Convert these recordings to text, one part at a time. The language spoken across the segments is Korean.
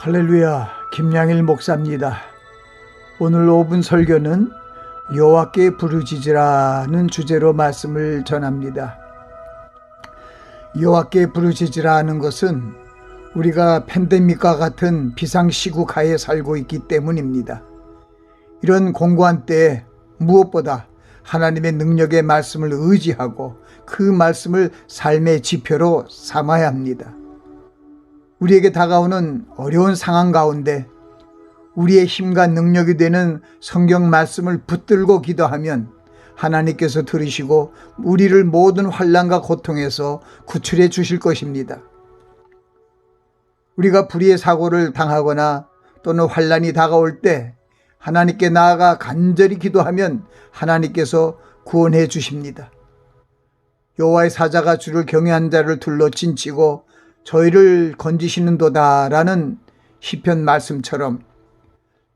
할렐루야, 김양일 목사입니다. 오늘 5분 설교는 여호와께 부르짖으라는 주제로 말씀을 전합니다. 여호와께 부르짖으라는 것은 우리가 팬데믹과 같은 비상시국 하에 살고 있기 때문입니다. 이런 공고한 때에 무엇보다 하나님의 능력의 말씀을 의지하고 그 말씀을 삶의 지표로 삼아야 합니다. 우리에게 다가오는 어려운 상황 가운데 우리의 힘과 능력이 되는 성경 말씀을 붙들고 기도하면 하나님께서 들으시고 우리를 모든 환난과 고통에서 구출해 주실 것입니다. 우리가 불의의 사고를 당하거나 또는 환난이 다가올 때 하나님께 나아가 간절히 기도하면 하나님께서 구원해 주십니다. 여호와의 사자가 주를 경외한 자를 둘러 진치고 저희를 건지시는도다 라는 시편 말씀처럼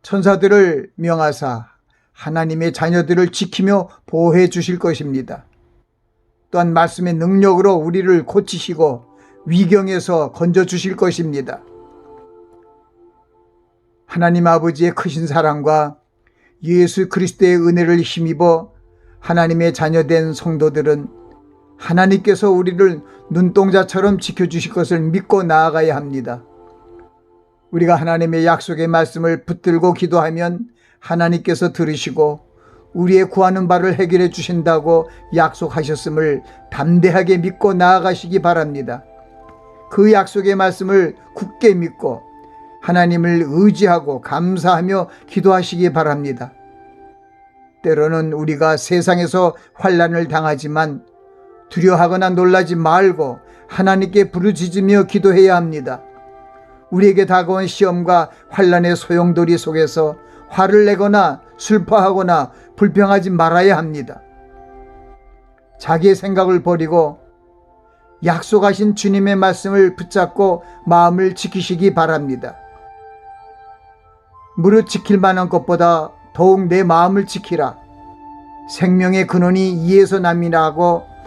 천사들을 명하사 하나님의 자녀들을 지키며 보호해 주실 것입니다. 또한 말씀의 능력으로 우리를 고치시고 위경에서 건져 주실 것입니다. 하나님 아버지의 크신 사랑과 예수 그리스도의 은혜를 힘입어 하나님의 자녀된 성도들은 하나님께서 우리를 눈동자처럼 지켜주실 것을 믿고 나아가야 합니다. 우리가 하나님의 약속의 말씀을 붙들고 기도하면 하나님께서 들으시고 우리의 구하는 바를 해결해 주신다고 약속하셨음을 담대하게 믿고 나아가시기 바랍니다. 그 약속의 말씀을 굳게 믿고 하나님을 의지하고 감사하며 기도하시기 바랍니다. 때로는 우리가 세상에서 환난을 당하지만 두려워하거나 놀라지 말고 하나님께 부르짖으며 기도해야 합니다. 우리에게 다가온 시험과 환난의 소용돌이 속에서 화를 내거나 슬퍼하거나 불평하지 말아야 합니다. 자기의 생각을 버리고 약속하신 주님의 말씀을 붙잡고 마음을 지키시기 바랍니다. 무릇 지킬 만한 것보다 더욱 내 마음을 지키라. 생명의 근원이 이에서 남이라고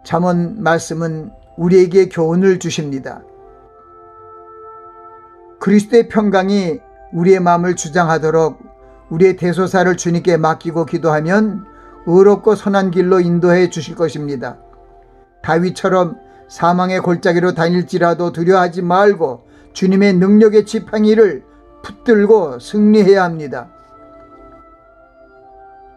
잠언 말씀은 우리에게 교훈을 주십니다. 그리스도의 평강이 우리의 마음을 주장하도록 우리의 대소사를 주님께 맡기고 기도하면 의롭고 선한 길로 인도해 주실 것입니다. 다윗처럼 사망의 골짜기로 다닐지라도 두려워하지 말고 주님의 능력의 지팡이를 붙들고 승리해야 합니다.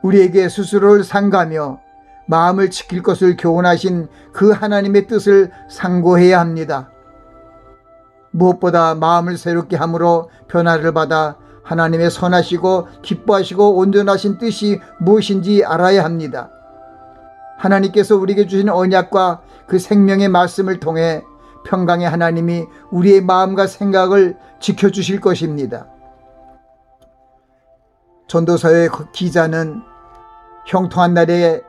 우리에게 스스로를 상가하며 마음을 지킬 것을 교훈하신 그 하나님의 뜻을 상고해야 합니다. 무엇보다 마음을 새롭게 함으로 변화를 받아 하나님의 선하시고 기뻐하시고 온전하신 뜻이 무엇인지 알아야 합니다. 하나님께서 우리에게 주신 언약과 그 생명의 말씀을 통해 평강의 하나님이 우리의 마음과 생각을 지켜주실 것입니다. 전도서의 기자는 형통한 날에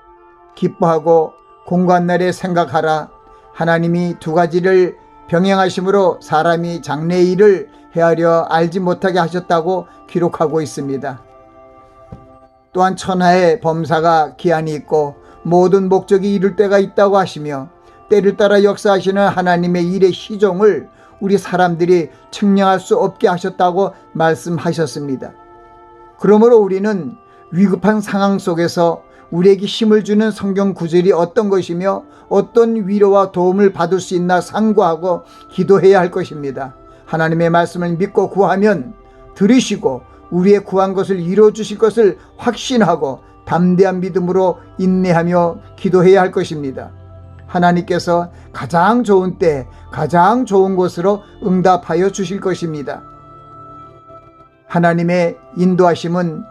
기뻐하고 공고한 날에 생각하라. 하나님이 두 가지를 병행하심으로 사람이 장래의 일을 헤아려 알지 못하게 하셨다고 기록하고 있습니다. 또한 천하의 범사가 기한이 있고 모든 목적이 이룰 때가 있다고 하시며 때를 따라 역사하시는 하나님의 일의 시종을 우리 사람들이 측량할 수 없게 하셨다고 말씀하셨습니다. 그러므로 우리는 위급한 상황 속에서 우리에게 힘을 주는 성경 구절이 어떤 것이며 어떤 위로와 도움을 받을 수 있나 상고하고 기도해야 할 것입니다. 하나님의 말씀을 믿고 구하면 들으시고 우리의 구한 것을 이루어 주실 것을 확신하고 담대한 믿음으로 인내하며 기도해야 할 것입니다. 하나님께서 가장 좋은 때 가장 좋은 곳으로 응답하여 주실 것입니다. 하나님의 인도하심은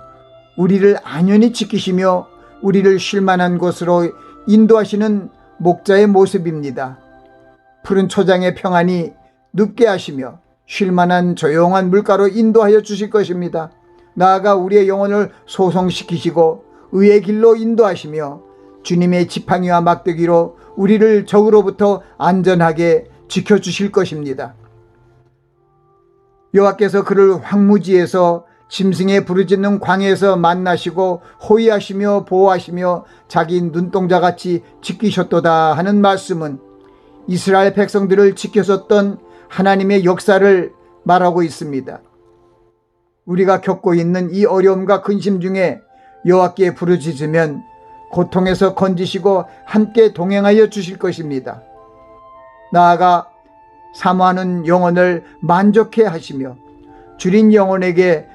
우리를 안연히 지키시며 우리를 쉴 만한 곳으로 인도하시는 목자의 모습입니다. 푸른 초장의 평안이 눕게 하시며 쉴 만한 조용한 물가로 인도하여 주실 것입니다. 나아가 우리의 영혼을 소성시키시고 의의 길로 인도하시며 주님의 지팡이와 막대기로 우리를 적으로부터 안전하게 지켜주실 것입니다. 여호와께서 그를 황무지에서 짐승의 부르짖는 광야에서 만나시고 호위하시며 보호하시며 자기 눈동자같이 지키셨도다 하는 말씀은 이스라엘 백성들을 지켜줬던 하나님의 역사를 말하고 있습니다. 우리가 겪고 있는 이 어려움과 근심 중에 여호와께 부르짖으면 고통에서 건지시고 함께 동행하여 주실 것입니다. 나아가 사모하는 영혼을 만족해 하시며 줄인 영혼에게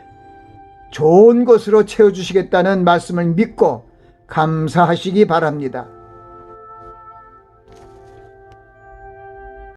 좋은 것으로 채워주시겠다는 말씀을 믿고 감사하시기 바랍니다.